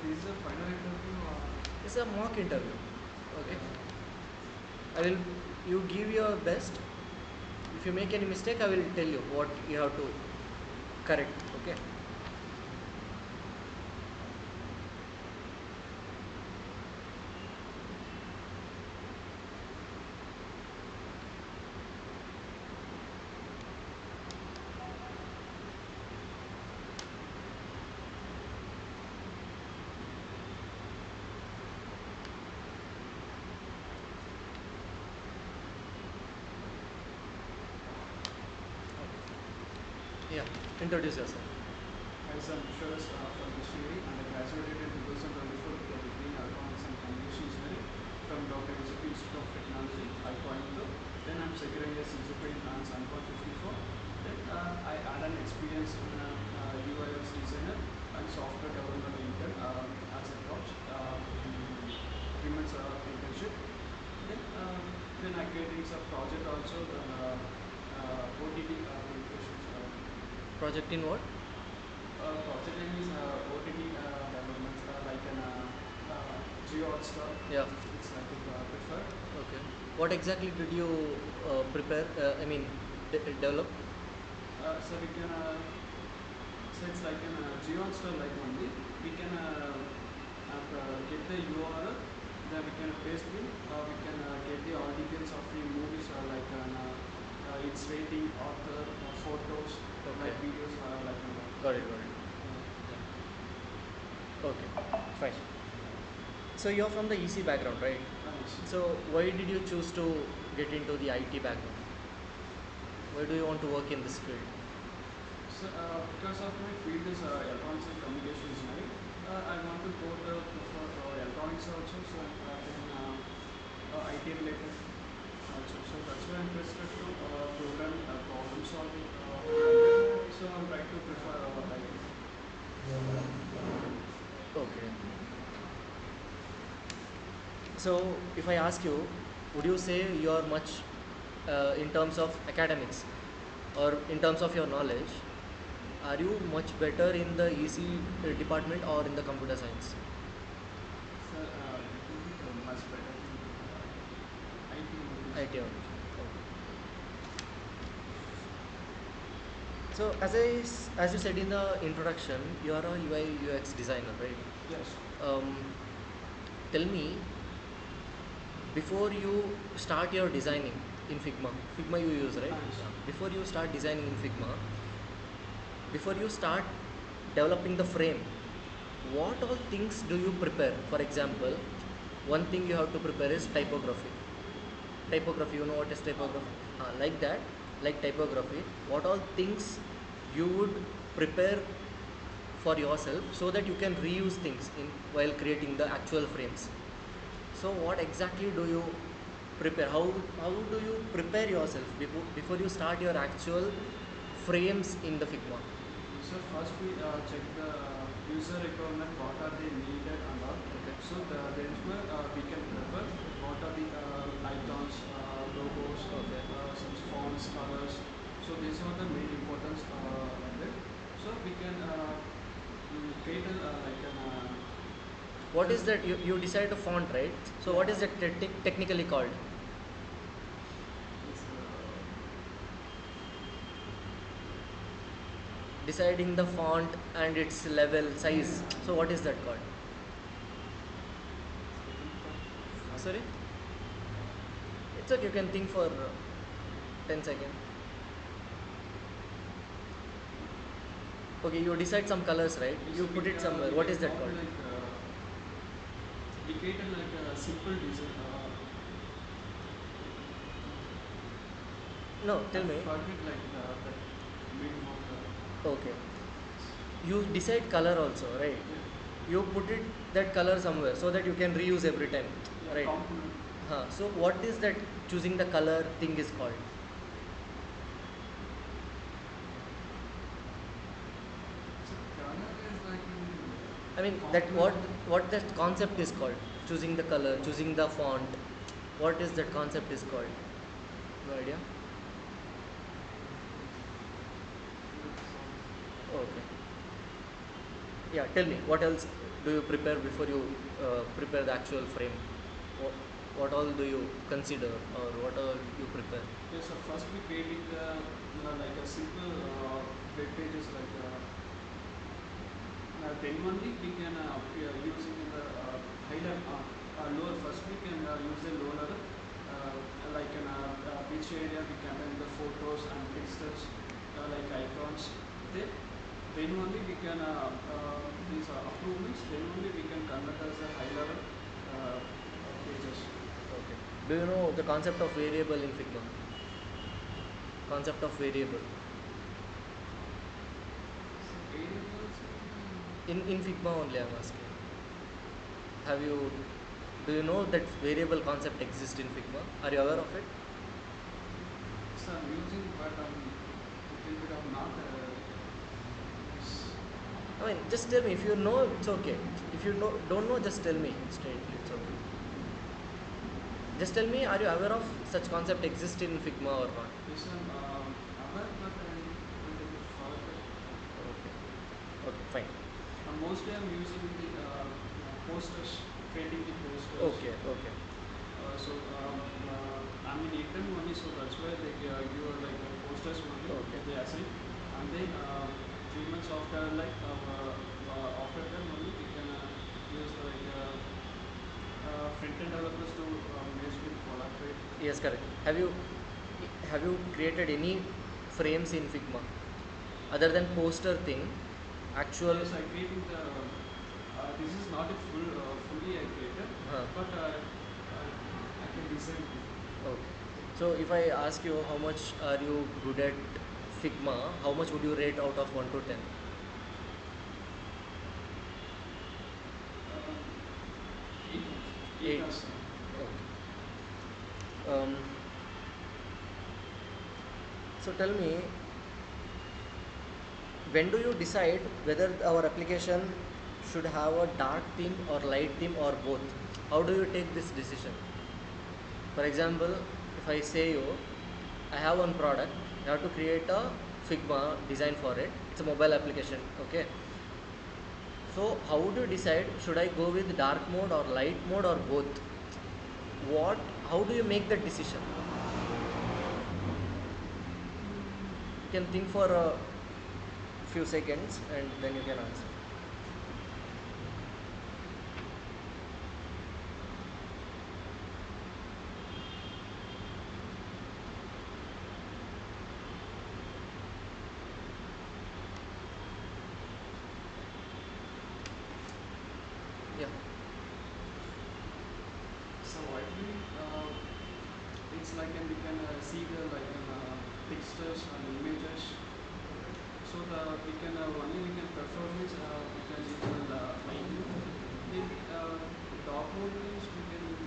this is a final interview or? It's a mock interview. Okay. I will. You give your best. If you make any mistake, I will tell you what you have to correct. Okay. Yeah. Introduce yourself. Hi, I'm Vishwas from Distillery and I graduated in 2024 with a degree in Electronics and Communication Engineering from Dr. Joseph Institute of Technology, Coimbatore. Then I'm second year CGPA in Sanford 54. Then I had an experience in UI/UX designer and software development at Intel as a coach in 3 months internship. Then I getting some project also the OTT communications. Project in what? Project name is OTT developments like an GeoHotstar. Yeah. It's like a preferred. Okay. What exactly did you prepare? I mean, develop? So we can so it's like an GeoHotstar like only. We can get the URL, then we can paste it. We can get the all details of the movies like its rating, author, photos, like Okay. videos, like that. Got it. Got it. Okay. Fine. So you're from the EC background, right? So why did you choose to get into the IT background? Why do you want to work in this field? So, because of my field is electronics and communication engineering, I want to go for electronics also, so then IT related also. So that's why I'm interested to program problem solving. So I'm trying to prefer IT. Okay. So if I ask you, would you say you are much in terms of academics or in terms of your knowledge, are you much better in the EC department or in the computer science? So it will be much better in IT. IT only. Okay. So as you said in the introduction, you are a UI UX designer, right? Yes. Tell me, before you start your designing in Figma you use, right? Yes. Yeah. Before you start designing in Figma, before you start developing the frame, what all things do you prepare? For example, one thing you have to prepare is typography. Typography, you know what is typography? Like that, like typography, what all things you would prepare for yourself so that you can reuse things in while creating the actual frames. So what exactly do you prepare? How do you prepare yourself before you start your actual frames in the Figma? So first we check the user requirement, what are they needed and all. Okay. So then we can prepare what are the icons, logos, Okay. some fonts, colors. So these are the main importance like that. So we can create like an What is that? You decide a font, right? So what is that technically called? it's, Deciding the font and its level, size. So what is that called? Sorry? It's okay, you can think for 10 seconds. Okay, you decide some colors, right? You put it somewhere. What is that called? Like, we created like a simple design. No, tell me. Forget like that main word. Okay. You decide color also, right? Yeah. You put it that color somewhere so that you can reuse every time, Yeah, right? component. So what is that choosing the color thing is called? So color is like I mean that what that concept is called? Choosing the color, choosing the font. What is that concept is called? No idea. Okay. Yeah, tell me, what else do you prepare before you prepare the actual frame? What, what all do you consider, or what all you prepare? Yes, so first we creating like a simple web pages like then only we can using in the higher lower. First we can use the lower like in which area we can add the photos and pixels like icons. Then only we can these improvements. Then only we can convert as a high level pages. Okay. Do you know the concept of variable in Figma? Concept of variable. So variables. In Figma only I'm asking. Have you, do you know that variable concept exists in Figma? Are you aware of it? So I'm using, but I'm little bit of not. Yes. I mean, just tell me. If you know, it's okay. If you know, don't know, just tell me straightly. It's okay. Just tell me, are you aware of such concept exist in Figma or not? Yes, I'm aware, but I little bit further. Okay. Okay, fine. Mostly I'm using the posters, creating the posters. Okay, okay. I'm in intern only, so that's why they give like posters only. Okay. They assign, and then 3 months after, like after that only we can use like front-end developers to merge with collaborate. Yes, correct. Have you created any frames in Figma other than poster thing? Actual. Yes, I creating the. This is not a fully I created, Huh. but I can design. Okay. So if I ask you how much are you good at Figma, how much would you rate out of 1 to 10? Um, eight, 8. or so. Okay. So tell me, when do you decide whether our application should have a dark theme or light theme or both? How do you take this decision? For example, if I say you, I have one product, I have to create a Figma design for it. It's a mobile application, okay? So how would you decide, should I go with dark mode or light mode or both? What, how do you make that decision? You can think for a few seconds and then you can answer. Yeah. So widely, it's like and we can see the like pictures and images. So we can only we can performance we can use lighting. Then dark mode means we can use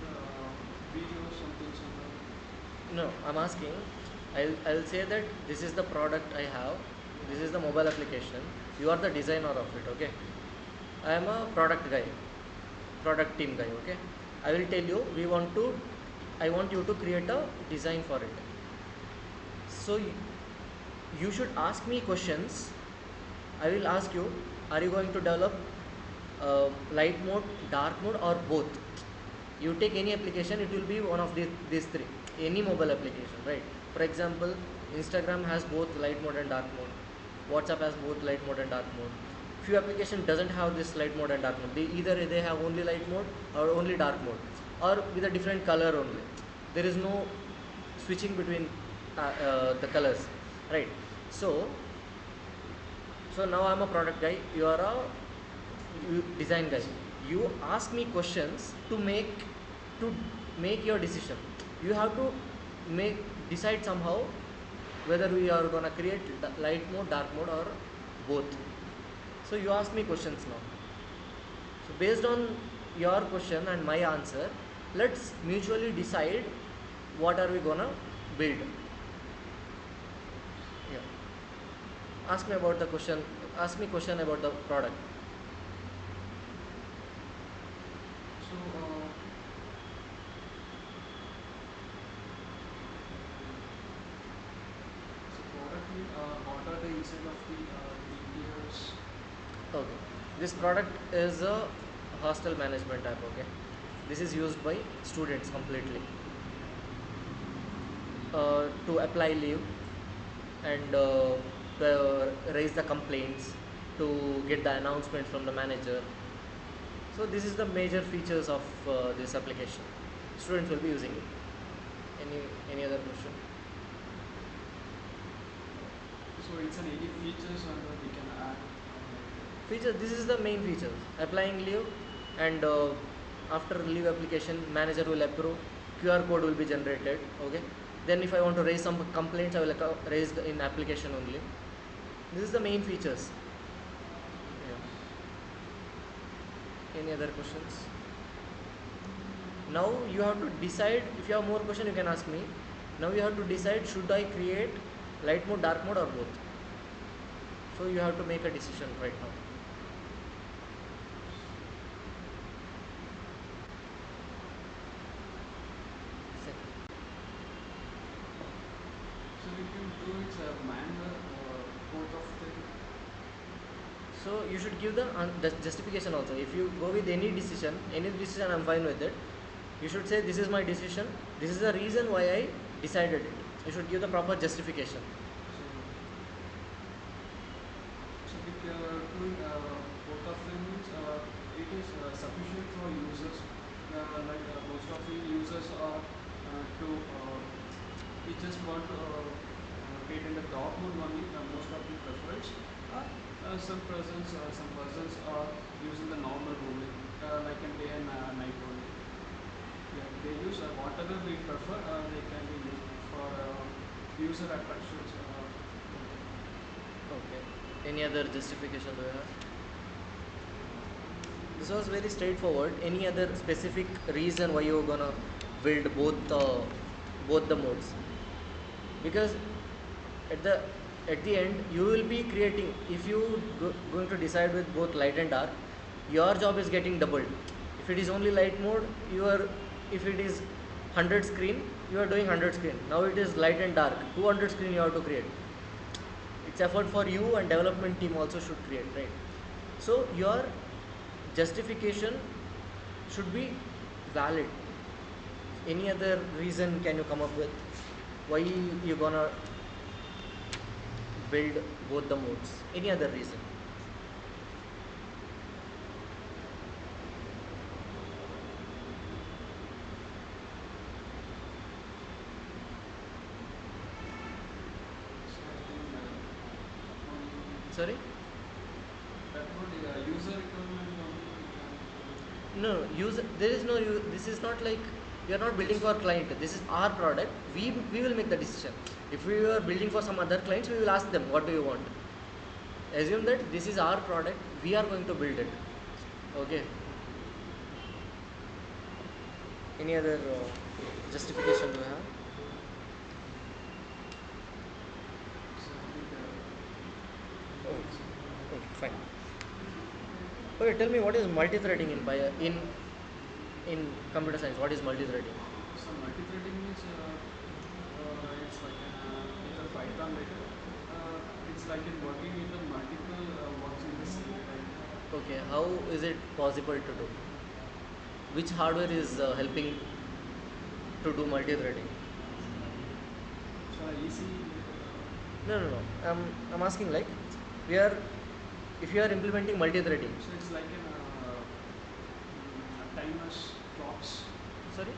video something similar. No, I'm asking, I'll say that this is the product I have, this is the mobile application, you are the designer of it, okay? I am a product team guy, okay? I will tell you, I want you to create a design for it. So you should ask me questions. I will ask you, are you going to develop light mode, dark mode, or both? You take any application, it will be one of these three. Any mobile application, right? For example, Instagram has both light mode and dark mode. WhatsApp has both light mode and dark mode. Few application doesn't have this light mode and dark mode. They have only light mode or only dark mode, or with a different color only. There is no switching between the colors, right? So now I'm a product guy, you are a design guy. You ask me questions to make your decision. You have to decide somehow whether we are gonna create light mode, dark mode, or both. So you ask me questions now. So based on your question and my answer, let's mutually decide what are we gonna build. Yeah. Ask me about the question. Ask me question about the product. So so product mean what are the inside of the details? Okay. This product is a hostel management app. Okay, this is used by students completely to apply leave and to raise the complaints, to get the announcement from the manager. So this is the major features of this application. Students will be using it. Any other question? So it's an any features on we can add. Feature. This is the main feature. Applying leave, and after leave application, manager will approve. QR code will be generated. Okay. Then if I want to raise some complaints, I will raise in application only. This is the main features. Yeah. Any other questions? Now you have to decide. If you have more question, you can ask me. Now you have to decide, should I create light mode, dark mode, or both? So you have to make a decision right now. So we can do it manual both of them. So you should give the justification also. If you go with any decision I'm fine with it. You should say, this is my decision, this is the reason why I decided it. You should give the proper justification. So if you are doing both of them means it is sufficient for users. Like most of the users are to we just want to create in the dark mode only. Most of the preference. Some persons are using the normal only, like in day and night only. Yeah, they use whatever we prefer. They can be used for user attractions. Okay. Any other justification do you have? This was very straightforward. Any other specific reason why you're gonna build both the modes? Because at the end you will be creating. If you going to decide with both light and dark, your job is getting doubled. If it is only light mode, if it is 100 screen, you are doing 100 screen. Now it is light and dark, 200 screen you have to create. It's effort for you, and development team also should create, right? So your justification should be valid. Any other reason can you come up with why you gonna build both the modes? Any other reason? So I think Sorry? that would user requirement only. No, there is no this is not like we are not building for client. This is our product. We will make the decision. If we are building for some other clients, we will ask them, what do you want? Assume that this is our product, we are going to build it. Okay. Any other justification do you have? So I think Okay, fine. Okay, tell me, what is multi-threading in computer science? What is multi-threading? so multi-threading means it's like in the Python like it's like in working with the multiple works in the same time. Okay, how is it possible to do? Which hardware is helping to do multi-threading? So easy. No. I'm asking, like, we are if you are implementing multi-threading. So it's like in timers, clocks. Sorry.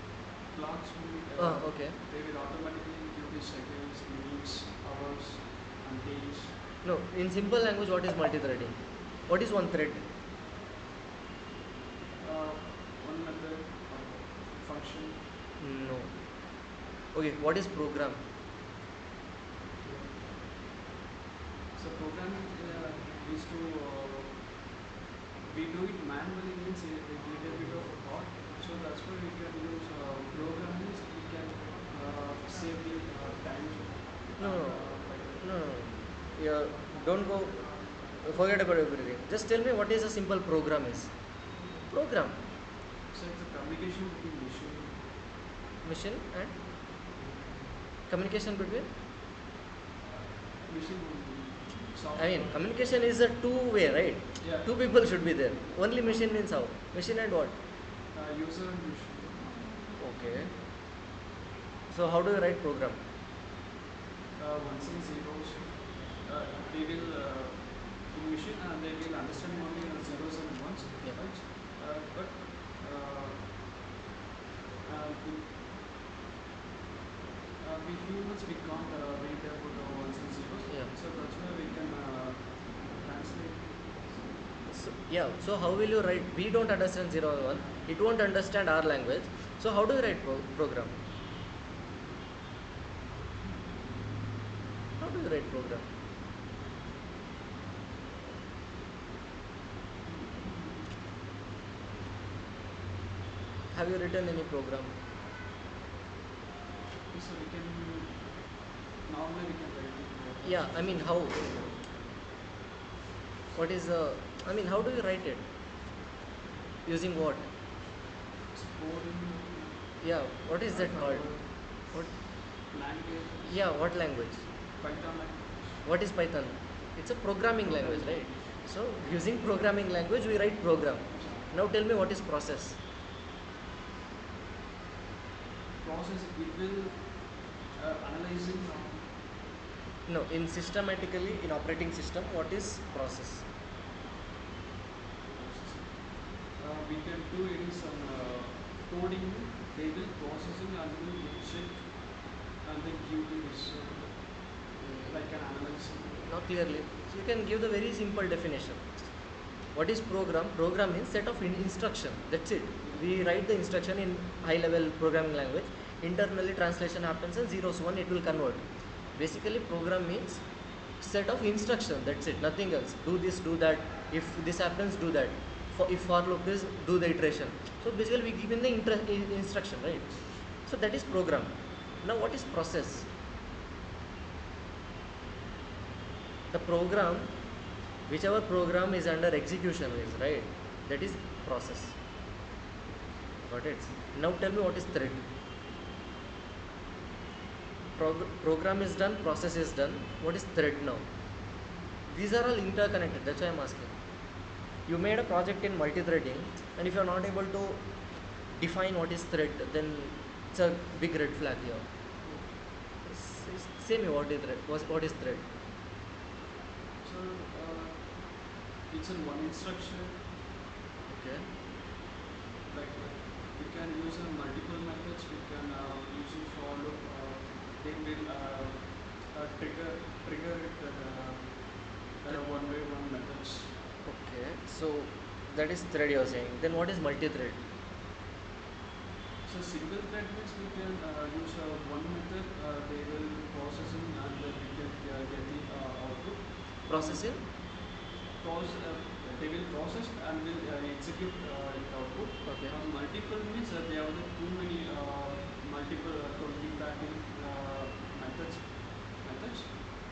Clocks will Okay. they will automatically give the seconds, minutes, hours, and days. No, in simple language, what is multi-threading? What is one thread? One method function. No. Okay, what is program? So programming is to we do it manually means a little bit of thought. So that's why we can use programming. We can save the time. No, and, no. Yeah, don't go. Forget about everything. Just tell me what is a simple program is. Program, So it's a communication between machine and communication between. machine. software. I mean, communication is a two-way, right? Yeah. Two people should be there. Only machine means how? Machine and what? User and machine. Okay. So how do you write program? Ones and zeros. They will in machine they will understand only zeros and ones. Yeah. Right? But in, we humans we can't read about ones and zeros. Yeah. So that's why we can translate. So, yeah. So how will you write? We don't understand 0 and 1. It won't understand our language. So how do you write program? How do you write program? Have you written any program? So we can normally we can write it. Yeah. I mean, how? What is the? I mean, how do you write it? Using what? It's coding Yeah. What is that called? What? language. Yeah. What language? Python language. What is Python? It's a programming language, right? So using programming language, we write program. Now tell me what is process? Process it will analyzing No, in systematically in operating system, what is process? we can do it is some coding, they will processing and will check and then give the result like an analysis. Not clearly. So you can give the very simple definition. What is program? Program means set of instruction. That's it. We write the instruction in high level programming language. Internally translation happens and zeros one it will convert. Basically program means set of instruction. That's it. Nothing else. Do this, do that. If this happens, do that. If for loop is do the iteration. So basically we give in the instruction, right? So that is program. Now what is process? The program, whichever program is under execution is, right, that is process. Got it? Now tell me what is thread. Program is done, process is done. What is thread now? These are all interconnected. That's why I'm asking. You made a project in multi-threading, and if you're not able to define what is thread, then it's a big red flag here. Say me what is thread. What is thread? So it's in one instruction. Okay. Like we can use multiple methods. We can use it for loop. They will trigger it one by one methods. Okay. So that is thread you're saying. Then what is multi-thread? So single thread means we can use one method. They will processing and then we can get the output. Processing? They will process and will execute it output. Okay. Multiple means they have too many multiple 20 30 methods.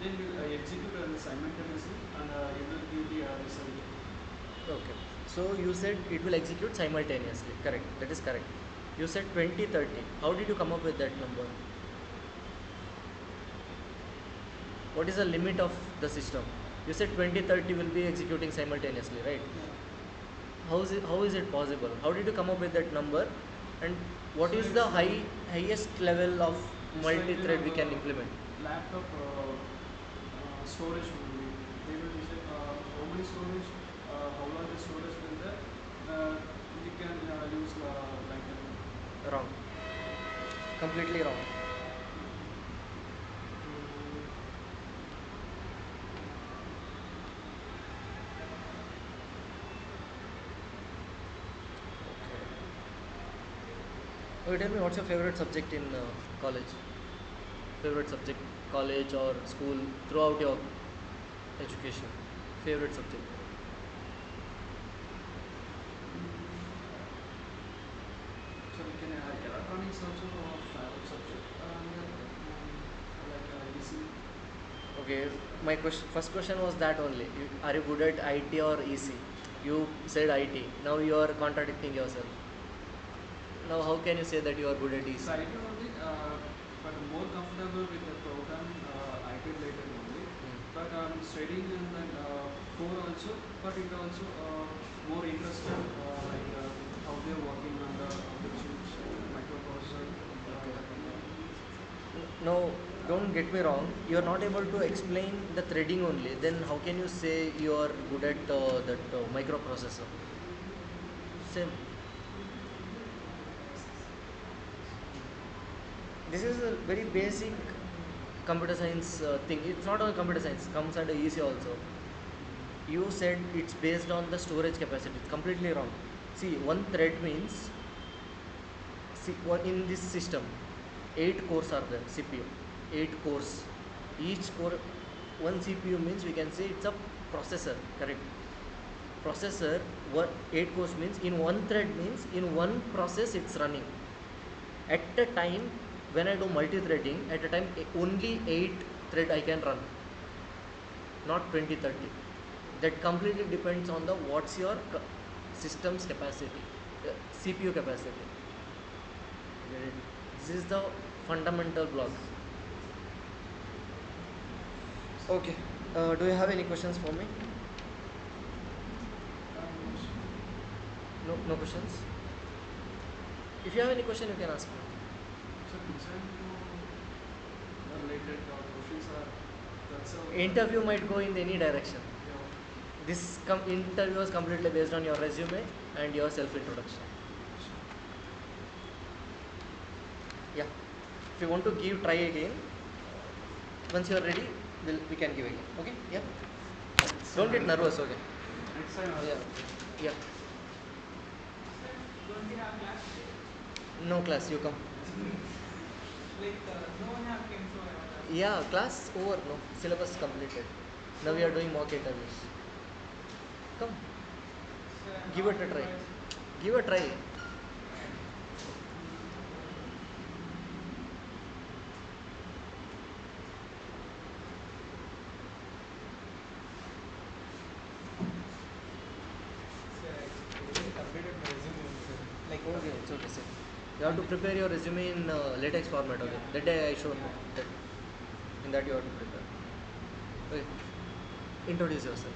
Then will execute simultaneously and it will give the result. Okay. So you said it will execute simultaneously. Correct. That is correct. You said 20, 30. How did you come up with that number? What is the limit of the system? You said 20, 30 will be executing simultaneously, right? Yeah. How is it possible? How did you come up with that number? And what So is the it's highest level of It's multi-thread we like can implement? laptop storage only. They will decide how many storage, how long the storage will there. We can use like that. Wrong. Completely wrong. Okay, tell me what's your favorite subject in college? Favorite subject, college or school, throughout your education? Favorite subject? So we can electronics also favorite subject. Like easy. Okay, my first question was that only. Are you good at IT or EC? You said IT. Now you are contradicting yourself. Now how can you say that you are good at EC? So IT only, but more comfortable with the programming IT related only. but I'm studying in that core also, but it also more interested how they're working on the chips, microprocessor, Okay. that one. No, don't get me wrong. You are not able to explain the threading only. Then how can you say you are good at that microprocessor? Same. This is a very basic computer science thing. It's not only computer science. Comes under EC also. You said it's based on the storage capacity. It's completely wrong. See, one thread means in this system, 8 cores are there. CPU, 8 cores. Each core, one CPU means we can say it's a processor. Correct. Processor, 8 cores means in one thread means in one process it's running. At a time when I do multi-threading, at a time only 8 thread I can run, not 20, 30. That completely depends on the what's your system's capacity, CPU capacity. Get it? This is the fundamental block. Okay. Do you have any questions for me? No, no questions. If you have any question, you can ask me. So design related questions are that's a Interview might go in any direction. yeah. This interview is completely based on your resume and your self-introduction. Yeah. If you want to give, try again. Once you are ready, we can give again. Okay? Yeah. Don't get nervous. Okay. Next time Yeah. Yeah. Don't we have class today? No class. You come. No one have came, so I was asking. Yeah. Class over. No. Syllabus completed. Now we are doing mock interviews. Come. So, Give now it a try. guys- Give a try. Completed my resume also. Okay, it's okay, sir. You have to prepare your resume in latex format. Okay. Yeah. That day I showed that. In that you have to prepare. Okay. Introduce yourself.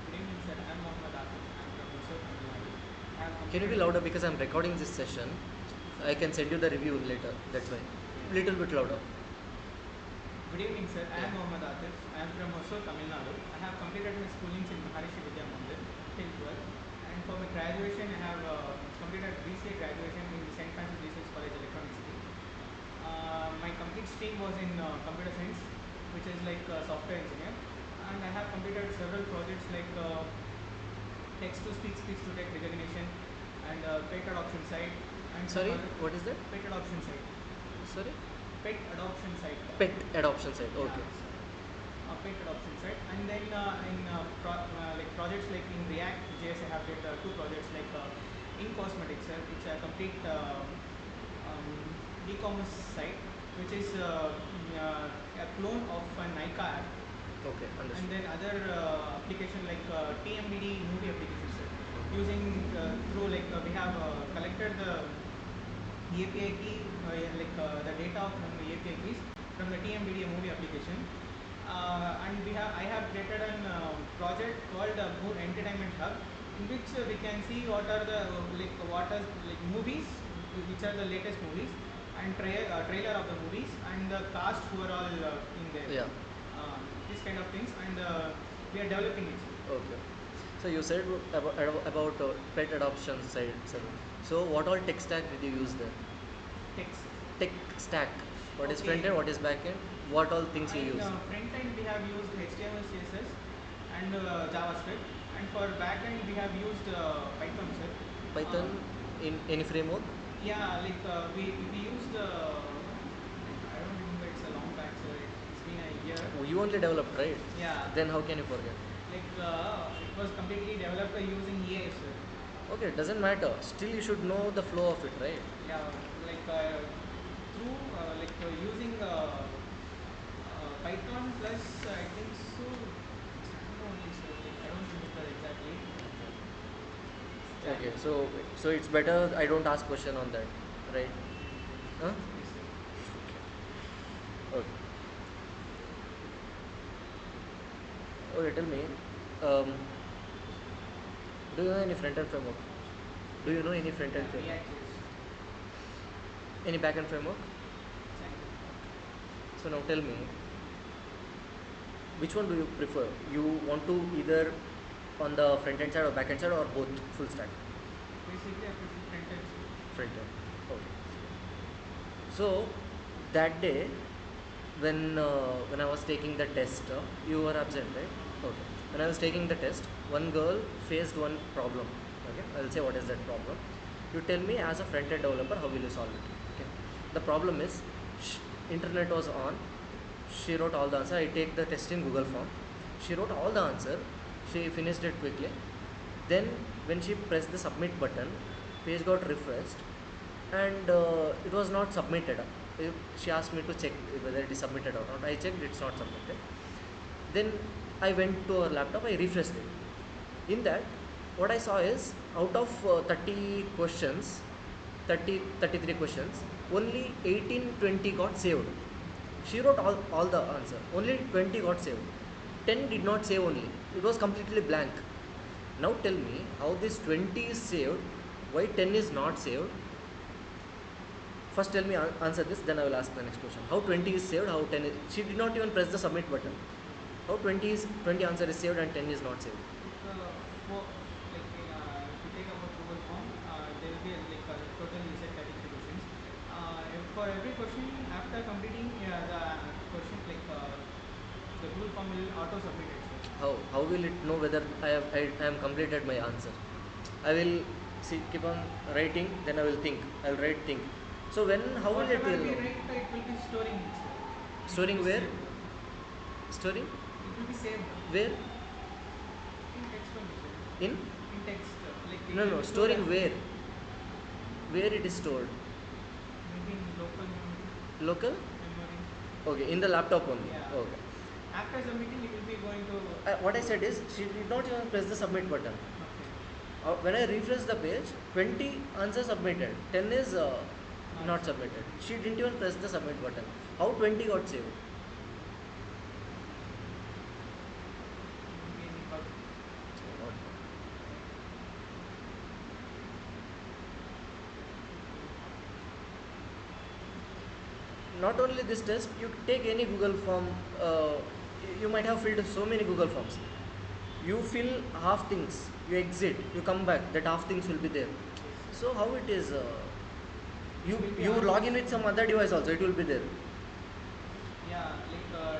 Good evening, sir. I am Mohammad Atif. I am from Hosur, Tamil Nadu. I have Can you be completed- louder because I'm recording this session? I can send you the review later. That's why. Little bit louder. Good evening, sir. I am Mohammad Atif. I am from Hosur, Tamil Nadu. I have completed my schooling in Maharishi Vidya Mandir till 12th. And for my graduation, I have completed BCA graduation in St. Francis Research College, Electronics Stream. My complete stream was in computer science, which is like software engineer. And I have completed several projects like text-to-speech, speech-to-text recognition, and pet adoption site. And some Sorry, other- what is that? Pet adoption site. Sorry? Pet adoption site. Pet adoption site. Okay. Yeah. Pet adoption site. And then like projects like in React JS, I have did 2 projects like in cosmetics, it's a complete e-commerce site, which is a clone of a Nika app. Okay, And understood. then other application like TMDD movie applications, sir. Using through we have collected the API key, the data from the API keys from the TMDD movie application. And I have created a project called Mood Entertainment Hub, in which we can see what are the movies, which are the latest movies, and trailer of the movies, and the cast who are all in there. Yeah. These kind of things, and we are developing it. Okay. So you said about pet adoption site. So what all tech stack did you use there? Text. Tech stack. What is Okay. front end? What is back end? What all things you In use? front end we have used HTML, CSS, and JavaScript, and for back end we have used Python, sir. Python in any framework? Yeah, we used I don't remember. It's a long back, so it's been a year. Oh, you only developed, right? Yeah. Then how can you forget? It was completely developed using EA, sir. Okay, doesn't matter. Still, you should know the flow of it, right? Yeah, through using Python plus I think so. No, only, sir. I don't remember exactly. Okay, so it's better I don't ask question on that, right? Huh? Yes, sir. Okay. Okay, tell me, um, do you know any front-end framework? Do you know any front-end framework? React.js, Any back-end framework? Django. So now tell me, which one do you prefer? You want to either on the front-end side or back-end side or both full stack? Basically, I prefer front-end. Front-end. Okay. So that day, when I was taking the test, you were absent, right? Okay. When I was taking the test, one girl faced one problem. Okay, I'll say what is that problem. You tell me as a front-end developer, how will you solve it? Okay. The problem is, internet was on. She wrote all the answer. I take the test in Google Form. She wrote all the answer. She finished it quickly. Then when she pressed the submit button, page got refreshed, and it was not submitted. She asked me to check whether it is submitted or not. I checked, it's not submitted. Then I went to her laptop, I refreshed it. In that, what I saw is out of 30 questions, 33 questions, only 18, 20 got saved. She wrote all the answer, only 20 got saved. 10 did not save only. It was completely blank. Now tell me how this 20 is saved, why 10 is not saved. First tell me answer this, then I will ask the next question. How 20 is saved, how 10 is, she did not even press the submit button. How 20 answer is saved and 10 is not saved. For like if you take about Google Form, there will be total you said 33 questions. For every question, after completing the question, the Google Form will auto submit it. Sir. How will it know whether I am completed my answer? I will keep on writing, then I will think. I will write think. So how will it Whatever will we know? write, it will be storing it. Sir. Storing It will be where? saved. Storing It will be saved where? in text only. Sir. In? In text, No, storing where? Where it is stored? Maybe in local memory. Local? Memory. Okay, in the laptop only. Yeah. Okay. After submitting, it will be going to. What I said is she did not even press the submit button. Okay. When I refresh the page, 20 answers submitted, 10 is not submitted. She didn't even press the submit button. How 20 got saved? Maybe any bug. Not only this test, you take any Google form, you might have filled so many Google forms. You fill half things, you exit, you come back, that half things will be there. So how it is, you log in with some other device also, it will be there. Yeah,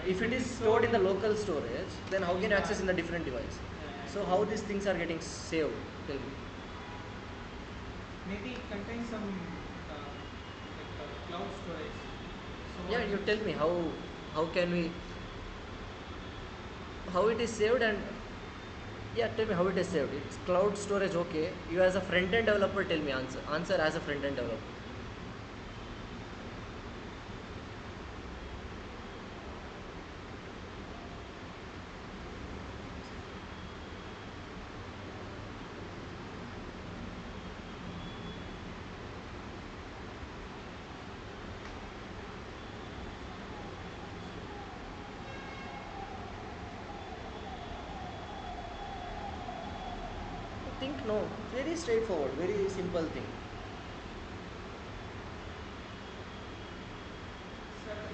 If it is stored in the local storage, then how can you access in the different device? So how these things are getting saved? Tell me. maybe it contains some cloud storage. So Yeah, you tell me how can we, how it is saved, and yeah, tell me how it is saved. It's cloud storage, okay. You as a front end developer, tell me answer as a front end developer. Think no, very straightforward, very simple thing.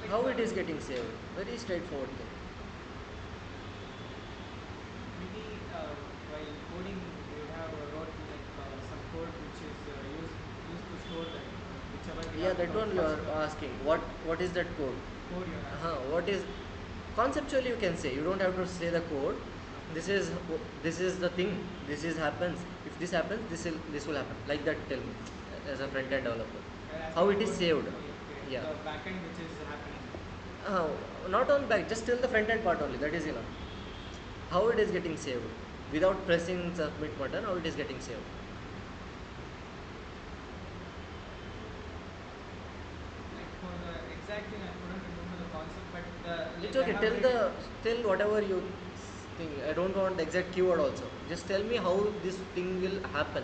How it is getting saved? Very straightforward thing. maybe while coding, you have wrote some code which is used to store that whichever we Yeah, have that one you are asking. What is that code? code you are asking. What is conceptually you can say. You don't have to say the code. This is the thing. This is happens. If this happens, this will happen. Like that. Tell me, as a front end developer, how it is saved. Okay. Yeah. The backend which is happening. Not on back. Just till the front end part only. That is enough. How it is getting saved without pressing submit button. How it is getting saved. Like for the exact thing, I couldn't remember the concept, but the. It's okay. Tell whatever you think. I don't want the exact keyword also. Just tell me how this thing will happen.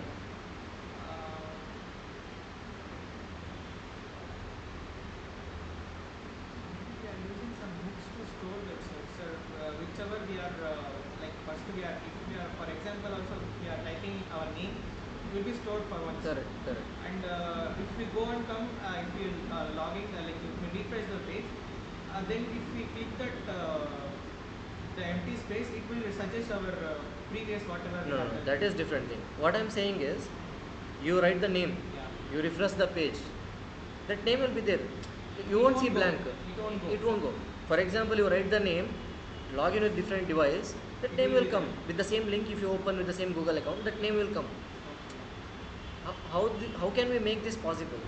Maybe we are using some hooks to store that, sir. Whichever we are will be stored for once. Correct, correct. And if we go and come, if we logging, like if we refresh the page, then if we click that the empty space, it will suggest our previous whatever we No, have no, done. that is different thing. What I'm saying is, you write the name, Yeah. you refresh the page, that name will be there. You It won't see won't go. blank. It won't go. It won't go. For example, you write the name, log in with different device, that It name will will be come there. with the same link. If you open with the same Google account, that name will come. Okay. How can we make this possible?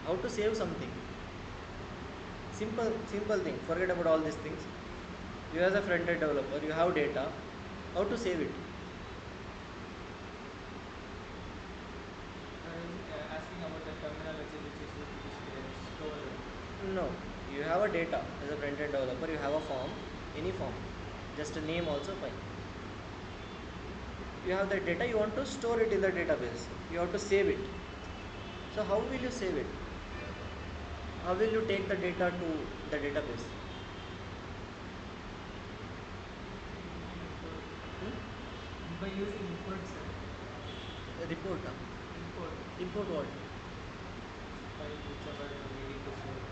How to save something? Simple thing. Forget about all these things. You as a front-end developer, you have data. How to save it? I was asking about the terminology which is stored. No, you have a data as a front-end developer. You have a form, any form, just a name also fine. You have that data. You want to store it in the database. You have to save it. So how will you save it? How will you take the data to the database? By using import, sir. Report. Import. Import what? File whichever we need to store.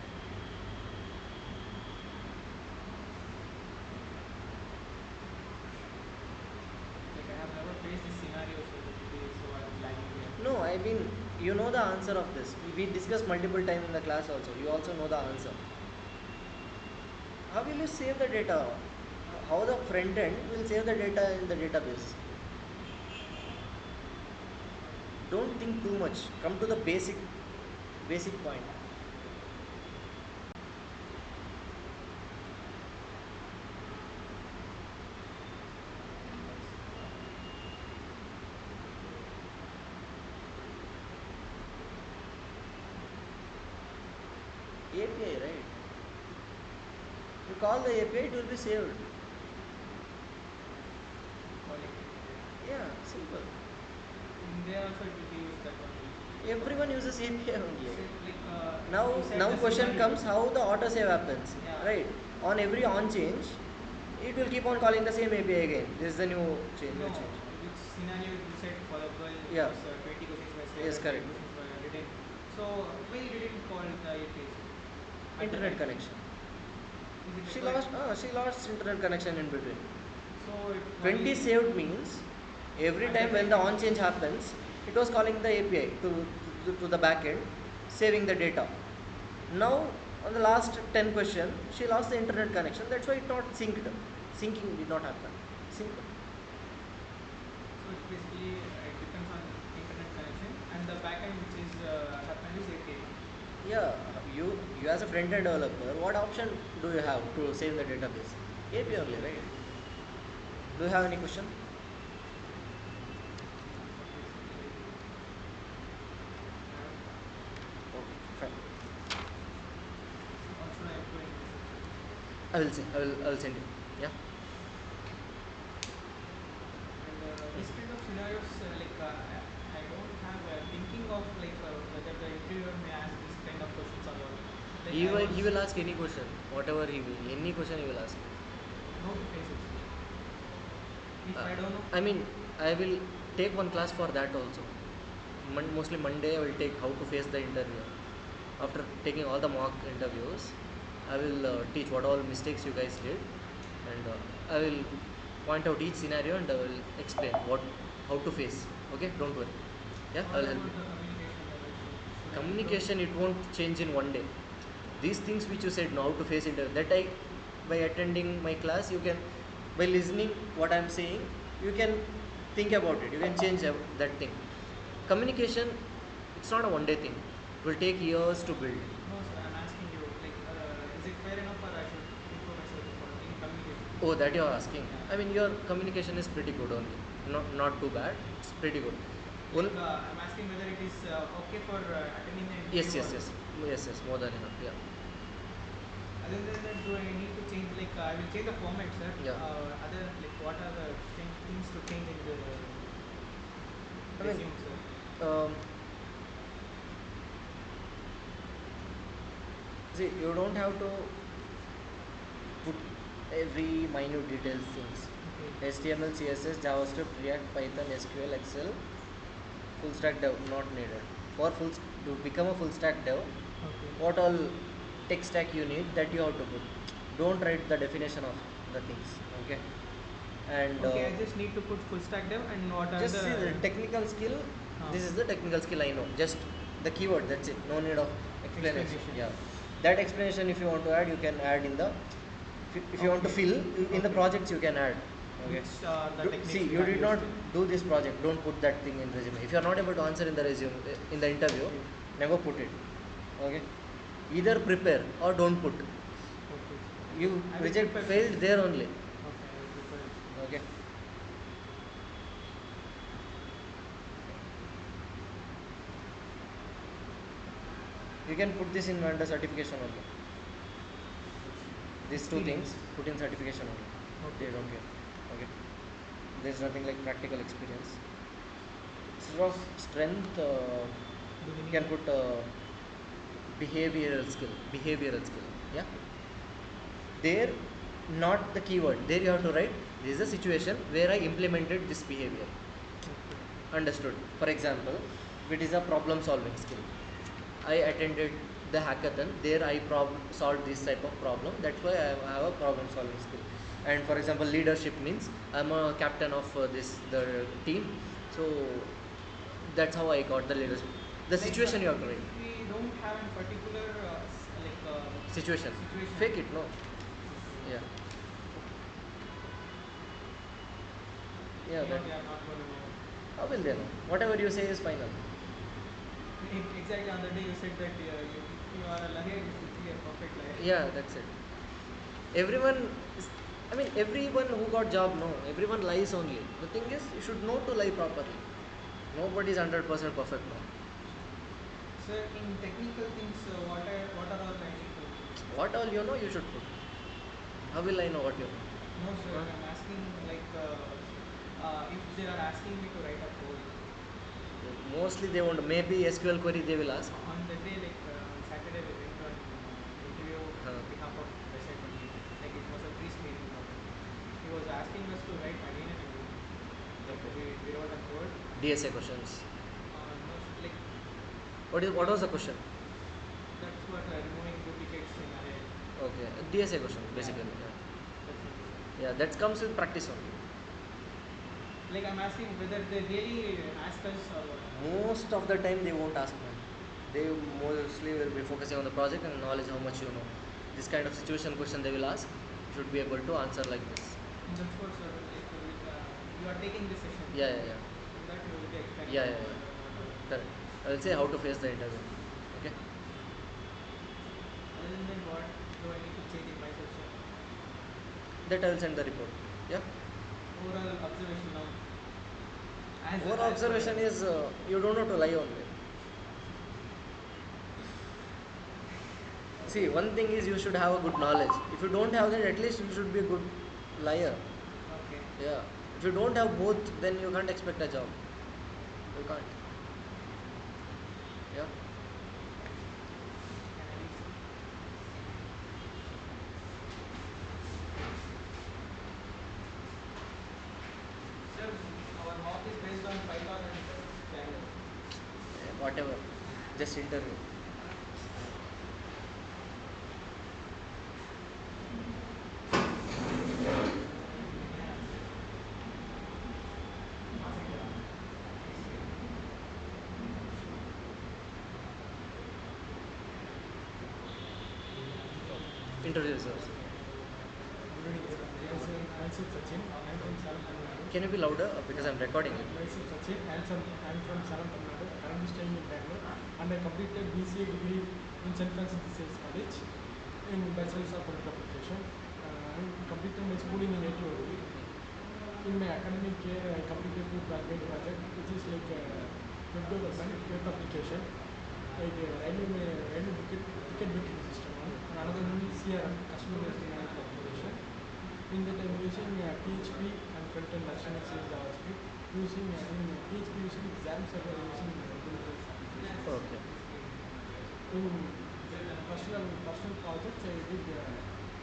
Like I have never faced this scenario, so I'm lagging here. No, I mean, you know the answer of this. We discussed multiple times in the class also. You also know the answer. How will you save the data? How the front end will save the data in the database? Don't think too much. Come to the basic point. API, right? You call the API, it will be saved. Yeah, simple. There also it will be used that one. Everyone uses API only. So, like, Now you said the question scenario. comes how the autosave happens. Yeah. Right? On every on change, it will keep on calling the same API again. This is the new change. No, New change. which scenario you said followable? Yeah. Because 20 questions were saved. Yes, and correct. 20 questions were written. So why you didn't call the APIs? Internet connection. Is it She required? lost. She lost internet connection in between. So it 20 only- saved means every At time the when time- the on change happens, it was calling the API to the back end, saving the data. Now on the last 10 question, she lost the internet connection. That's why it not synced. Syncing did not happen. Simple. So it basically it depends on internet connection and the backend which is happened is API. Yeah, you as a front end developer, what option do you have to save the database? API only, right? Do you have any question? Okay, fine. Also I am doing this. I will send you. Yeah. And this kind of scenarios, I don't have thinking of whether the interviewer may ask this kind of questions or what. Like He will ask any question, whatever he will, any question he will ask. how to face it. If I don't know. I mean, I will take one class for that also. Mostly Monday I will take how to face the interview. After taking all the mock interviews, I will teach what all mistakes you guys did, and I will point out each scenario and I will explain how to face. Okay, don't worry. Yeah, I What will help about you. the communication level? Should I Communication, it won't change in one day. These things which you said, now how to face interview, that by attending my class, you can, by listening what I am saying, you can think about it. You can change that thing. Communication, it's not a one day thing. It will take years to build. No, sir, I'm asking you, is it fair enough or I should improve myself in communication? Oh, that you are asking. I mean, your communication is pretty good only. Not too bad. It's pretty good. I'm asking whether it is okay for attending the interview. Yes. More than enough. Yeah. Other than that, do I need to change like I will change the format, sir. Yeah. Other like what are the things to change in the I mean, resume, sir? um, see, you don't have to put every minute details things. Okay. HTML, CSS, JavaScript, React, Python, SQL, Excel, full stack dev not needed. For to become a full stack dev, Okay. what all tech stack you need, that you have to put. Don't write the definition of the things. Okay. And Okay, I just need to put full stack dev and what are just the see the technical skill. Ah. This is the technical skill I know. Just the keyword. That's it. No need of explanation. Explanation. Yeah. That explanation, if you want to add, you can add in the. If you want to Okay. fill in the Okay. projects, you can add. Okay. Which the techniques See, we you have did used not in. do this project. Don't put that thing in resume. If you are not able to answer in the resume in the interview, Okay. never put it. Okay. Either prepare or don't put. Okay. You I will reject prepare, failed sir. there only. Okay, I will prepare it. Okay. You can put this in under certification only. These two things Experience. put in certification only. Okay. They don't care. Okay. There's nothing like practical experience. Instead of strength, you can put behavioral skill. Behavioral skill. Yeah. There, not the keyword. There you have to write. This is a situation where I implemented this behavior. Understood. For example, if it is a problem solving skill, I attended the hackathon. There I solved this type of problem. That's why I have a problem solving skill. And for example, leadership means I'm a captain of the team. So that's how I got the leadership. The Like, situation you have to if write. we don't have a particular like Situation. situation. Fake it, no. Okay. Yeah. Yeah. You know, That. they are not going to know. How will they know? Whatever you say is final. Exactly on the day you said that you are a liar, you should be a perfect liar. Yeah, that's it. Everyone is, I mean, everyone who got job, no, everyone lies only. The thing is, you should know to lie properly. Nobody is 100% perfect, no. Sir, in technical things, what are all I need to? What all you know, you should put. How will I know what you know? No, sir. Huh? I'm asking like if they are asking me to write a code Mostly they won't. Maybe SQL query they will ask. on the day, like on Saturday we went on interview Huh. on behalf of website only. Like it was a pre-screening of it. He was asking us to write again and again. Like Okay. we wrote a code. DSA questions. No, like What was the question? that's what removing duplicates in array. Okay. DSA question, basically. Yeah. That's it. Yeah, that comes with practice only. Like I'm asking whether they really ask us or what. Most of the time they won't ask man. They mostly will be focusing on the project and knowledge how much you know. This kind of situation question they will ask, you should be able to answer like this. That's what, sir. Like you are taking this session. Yeah, yeah, yeah. In that you will be explaining. Yeah, yeah, yeah. Correct. I will say how to face the interview. Okay. Other than that, what do I need to change in myself, sir? That I will send the report. Yeah. Overall observation now. One observation is you don't know to lie only. See, one thing is you should have a good knowledge. If you don't have that, at least you should be a good liar. Okay. Yeah. If you don't have both, then you can't expect a job. You can't. Yeah. Can I read? Sir, our mock is based on Python and Django. Whatever. Just interview. Interview results. Good evening, sir. Myself Sachin. I am from Salam, Tamil Nadu. Can you be louder because I'm recording it? Myself Sachin. I am from Salam, Tamil Nadu. Currently staying in Bangalore, and I completed BCA degree in St. Francis Sales College in Bachelor's of Product Application. I completed my schooling in 80 only. In my academic year, I completed two graduate projects, which is like web development, web application, like railway ticket ticket booking system one. And another one is CRM, customer relationship management application. In that I'm using PHP and front-end HTML JavaScript. Using in PHP using XAMPP server using Windows application. Okay. In personal projects I did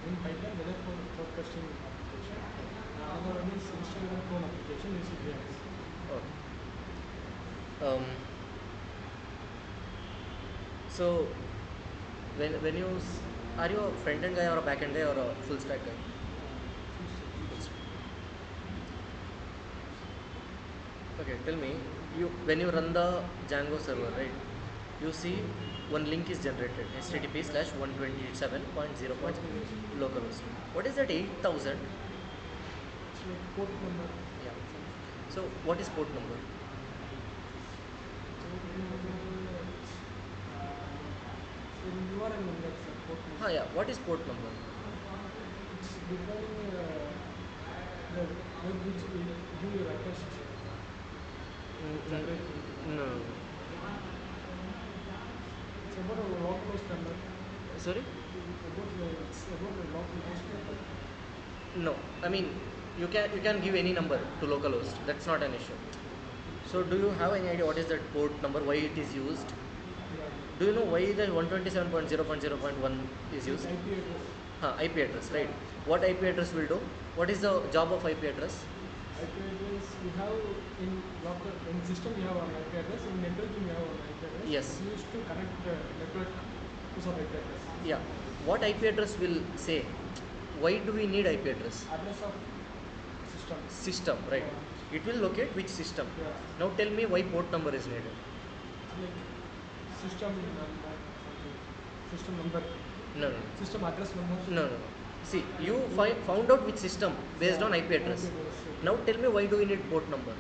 in Python weather forecasting application. Another one is Instagram phone application using React. Okay. So when you are you a front end guy or a back end guy or a full stack guy? Full stack. Okay, tell me, you when you run the Django server, right? You see one link is generated, http:/127.0. localhost. What is that 8000? It's like port number. Yeah. So what is port number? In URL number, port number. Yeah. What is port number? It's defining the web which will give you request. Generate. No. It's about a localhost number. Sorry? It's about a localhost number. No. I mean, you can give any number to localhost. That's not an issue. So do you have any idea what is that port number? Why it is used? Yeah. Do you know why the 127.0.0.1 is used? IP address. IP address, right? What IP address will do? What is the job of IP address? IP address you have in local in system you have an IP address, in networking you have an IP address. Yes. It's used to connect the network to some IP address. Yeah. What IP address will say? Why do we need IP address? Address of system. System, right? It will locate which system. Yeah. Now tell me why port number is needed. Like system number, something. System number. No, no, System address number. no, no, no. See, you found out which system based on IP address. Now tell me why do we need port number?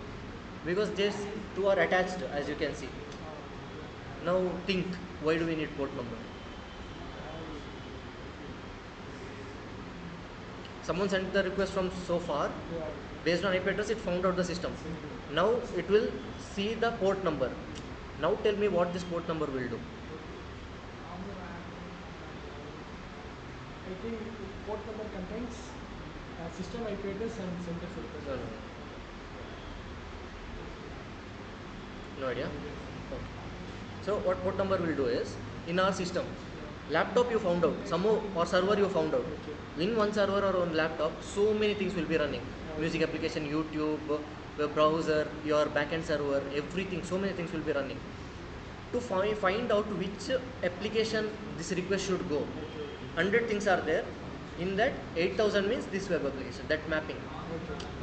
Because these two are attached, as you can see. Now think, why do we need port number? Someone sent the request from so far. Yeah. Based on IP address, it found out the system. Now it will see the port number. Now tell me what this port number will do. I think port number contains system IP address and center request. No, no. No idea. Okay. So what port number will do is, in our system, laptop you found out, somehow or server you found out. In one server or one laptop, so many things will be running. Music application, YouTube, web browser, your backend server, everything, so many things will be running. To find out which application this request should go, 100 things are there. In that, 8000 means this web application, that mapping.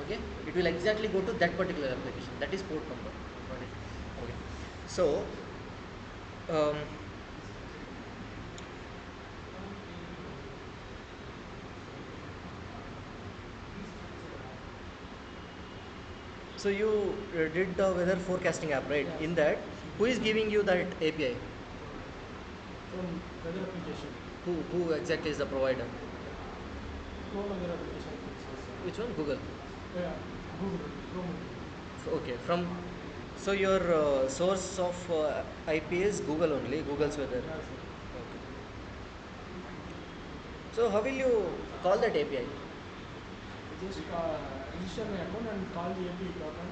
Okay, it will exactly go to that particular application. That is port number. Got it? Okay. So, so you did the weather forecasting app, right? Yes. In that, who is giving you that API? From weather application. Who exactly is the provider? Chrome weather application. Which one? Google. Yeah, Google, Chrome. Okay. So your source of IP is Google only. Google's weather. Yeah, sir. Okay. So how will you call that API? I just register my account and call the API token.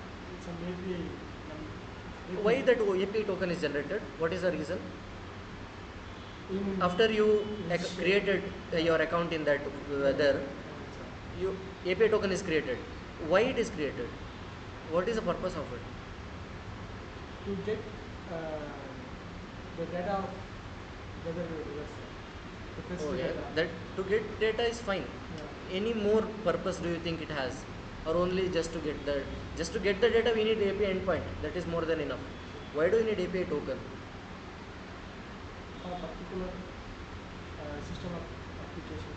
Some API. Why that API token is generated? What is the reason? After you created your account in that weather, you API token is created. Why it is created? What is the purpose of it? To get the data of weather results. Okay. That to get data is fine. Yeah. Any more purpose do you think it has, or only just to get the data we need API endpoint? That is more than enough. Why do you need API token? A particular system of application.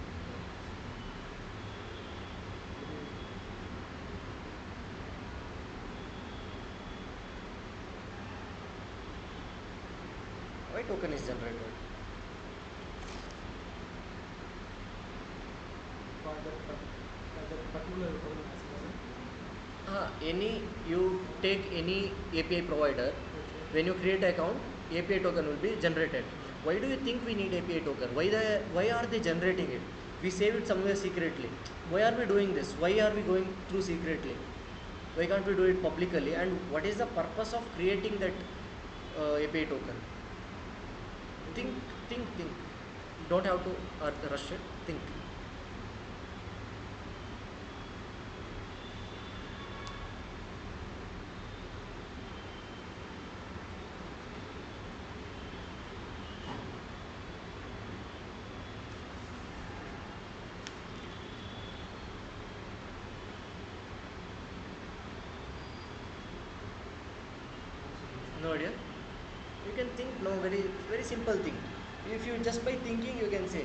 Why token is generated? For that particular token. You take any API provider. When you create an account, API token will be generated. Why do you think we need API token? Why are they generating it? We save it somewhere secretly. Why are we doing this? Why are we going through secretly? Why can't we do it publicly? And what is the purpose of creating that API token? Think, think. Don't have to rush it. Think. No idea? You can think, no, very very simple thing. If you just by thinking you can say,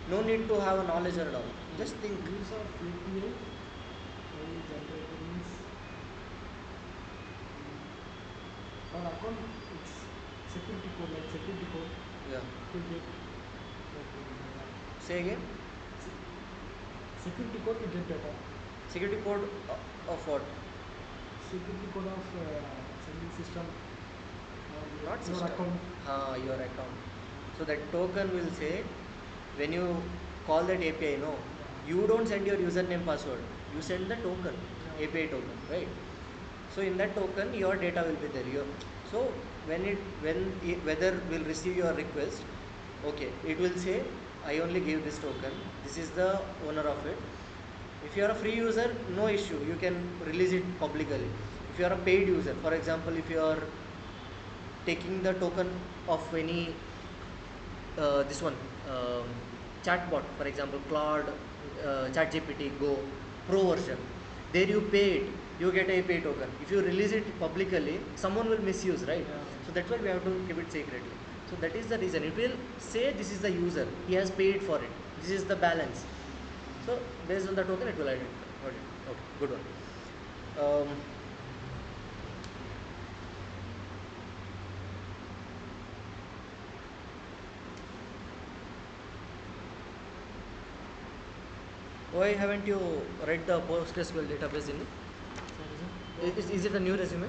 no need to have a knowledge or all. Just think. Use of API why generated means our account it's security code like security code Yeah. to get like, Say again. security code to get data. Security code of what? Security code of sending system Not your system. account. Your account. So that token will say, when you call that API, no, you don't send your username password. You send the token, Yeah. API token, right? So in that token, your data will be there. So whether will receive your request, okay, it will say, I only give this token. This is the owner of it. If you are a free user, no issue. You can release it publicly. If you are a paid user, for example, if you are taking the token of any this one chatbot, for example, Claude, ChatGPT Go Pro version, there you pay it, you get a pay token. If you release it publicly, someone will misuse, right? Yeah. So that's why we have to keep it secretly. So that is the reason. It will say this is the user, he has paid for it, this is the balance. So based on the token, it will identify. Got it. Okay, good one. Why haven't you read the PostgreSQL database in? Is it a new resume?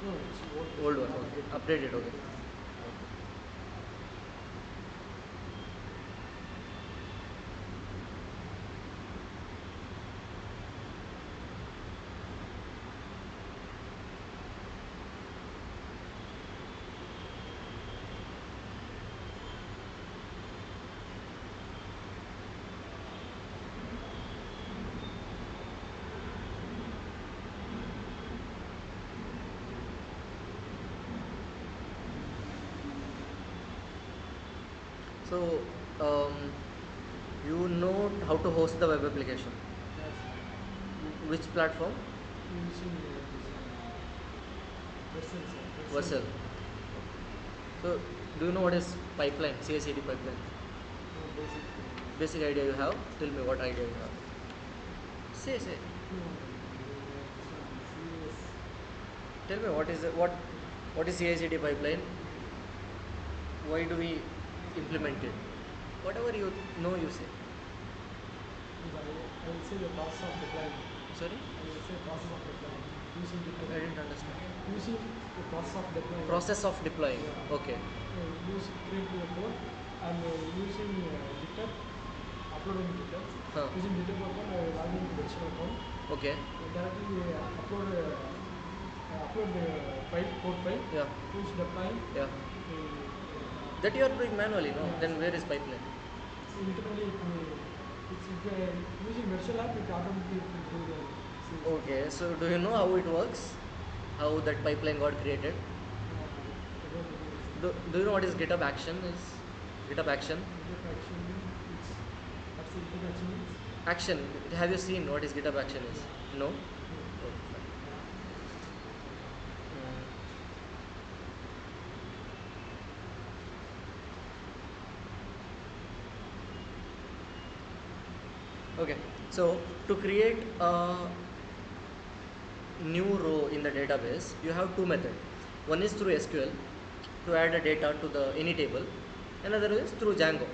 No, it's Old one. Okay. Updated. Okay. So, you know how to host the web application. Yes. Which platform? Using Vercel, sir. Vercel. So, do you know what is pipeline? CI/CD pipeline. No, basic. Basic idea you have. Tell me what idea you have. Say. No, serious. Tell me what is CI/CD pipeline? Why do we implement it? Whatever you know, you say. I will say the process of deploying. Sorry, I will say process of deploying. Using GitHub. I didn't understand. Using the process of deploying. Process of deploying. Yeah. Okay. Use create your code and using GitHub, uploading GitHub. Huh. Using GitHub account, log into the Vercel account. Okay. Directly upload the file, code file. Yeah. Push deploying. Yeah. Uh, That you are doing manually, no? Yeah. Then where is pipeline? internally, if you are using Vercel app, it automatically will do the same. Okay. So do you know how it works? How that pipeline got created? I don't know. Do you know what is GitHub Action is? GitHub Action. GitHub action, it's what's the GitHub action means? Action. Have you seen what is GitHub Action is? No. Yeah. Oh, fine. Okay, so to create a new row in the database, you have two methods. One is through SQL to add a data to the any table. Another is through Django.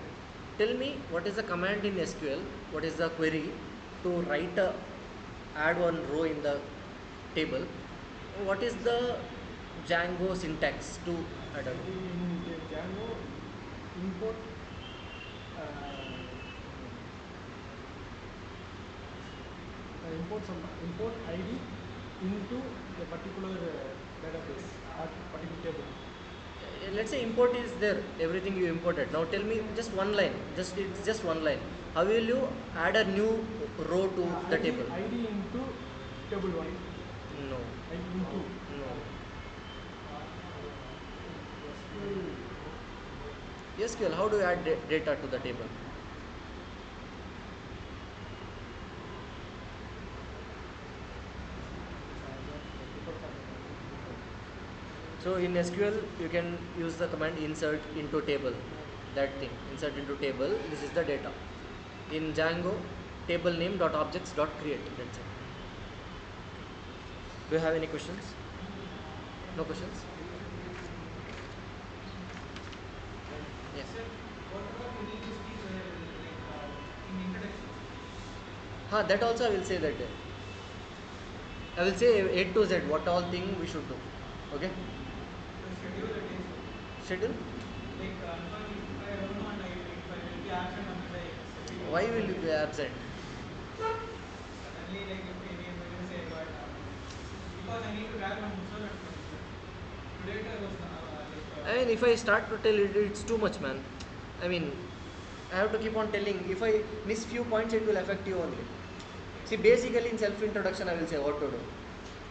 Tell me what is the command in SQL, what is the query to add one row in the table. What is the Django syntax to add a row? In Django, import import ID into a particular database or particular table. Let's say import is there, everything you imported. Now tell me just one line, it's just one line. How will you add a new row to the table? ID into table 1. No. ID into. No. SQL, how do you add data to the table? So in SQL, you can use the command insert into table. That thing, insert into table. This is the data. In Django, table name dot objects dot create. That's it. Do you have any questions? No questions? Yes. Sir, what about any mistakes in introduction? That also I will say that. I will say A to Z what all thing we should do. Okay? To schedule the days. Schedule? Like, if I don't know and if I will be absent on the day. Why will you be absent? Suddenly, like, if any emergency I got, because I need to grab one so that today it was I mean, if I start to tell it, it's too much, man. I mean, I have to keep on telling. If I miss few points, it will affect you only. See, basically in self-introduction, I will say what to do.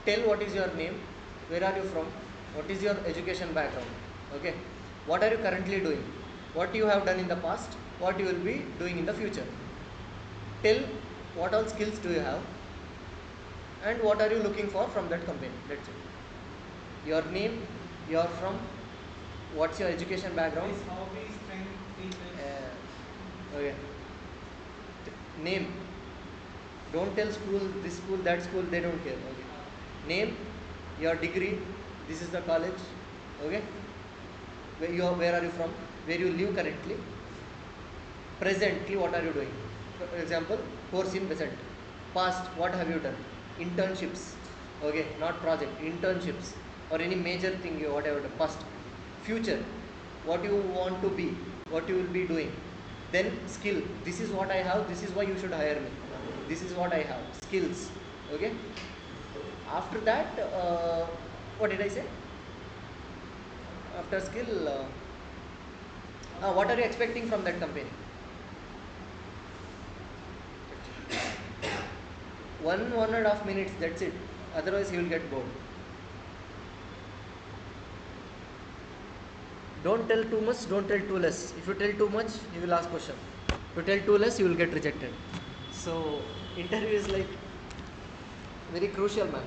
Tell what is your name, where are you from, what is your education background, okay? What are you currently doing, what you have done in the past, what you will be doing in the future. Tell what all skills do you have, and what are you looking for from that company. That's it. Your name, you are from, what's your education background. his hobbies, strength, weakness. Okay. Name. Don't tell school, this school, that school, they don't care. Okay. Name, your degree, this is the college. Okay. Where are you from? Where you live currently? Presently, what are you doing? For example, course in present. Past, what have you done? Internships. Okay, not project, internships or any major thing you whatever done. Past. Future, what you want to be, what you will be doing. Then skill, this is what I have, this is why you should hire me. This is what I have. Skills. Okay. After that, what did I say? After skill, what are you expecting from that company? 1.5 minutes, that's it. Otherwise, he will get bored. Don't tell too much, don't tell too less. If you tell too much, he will ask question. If you tell too less, you will get rejected. So, interview is like very crucial, man.